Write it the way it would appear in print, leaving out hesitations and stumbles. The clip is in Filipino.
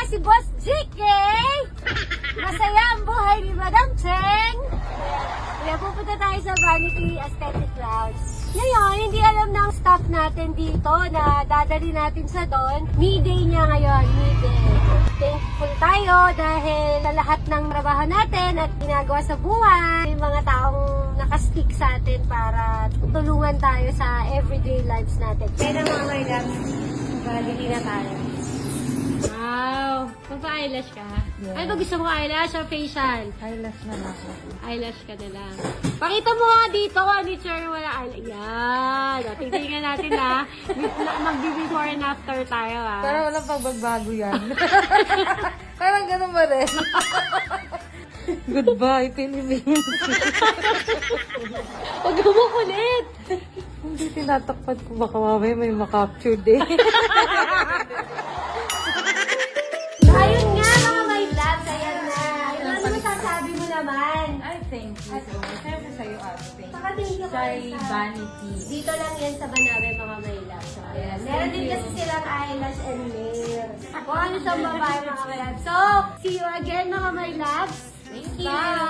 si Boss GK! Masaya ang buhay ni Madam Cheng! Kaya pupunta tayo sa Vanity Aesthetic Lounge. Ngayon, hindi alam ng staff natin dito na dadali natin sa doon. Me-day niya ngayon, me-day. Thankful tayo dahil sa lahat ng trabaho natin at ginagawa sa buhay, may mga taong nakastick sa atin para tulungan tayo sa everyday lives natin. Kaya na mga loves, balik na tayo. Wow! Magpa-eyelash ka? Yeah. Ano ba gusto mo, eyelash or facial? Eyelash na lang ako. Eyelash ka na lang. Pakita mo nga dito, Anicher, wala eyelash. Yan! O, tingnan natin ha. Mag-before and after tayo ha. Pero walang pagbabago yan. Parang ganun ba rin? Goodbye, Philippines. Huwag mo ulit! Hindi tinatakpan ko, baka mamaya may makapture din. Ayun nga, mga my loves, ayan na. Ano masasabi mo naman? Ay, thank you so much. Siyempre sa'yo, thank Saka thank you Kay sa- Vanity. Dito lang yan sa Banawe, mga my loves. So, ayan. Meron din kasi silang eyelash and nails. Kung ano sa babae, mga my loves. So, see you again, mga my loves. Thank you. Bye!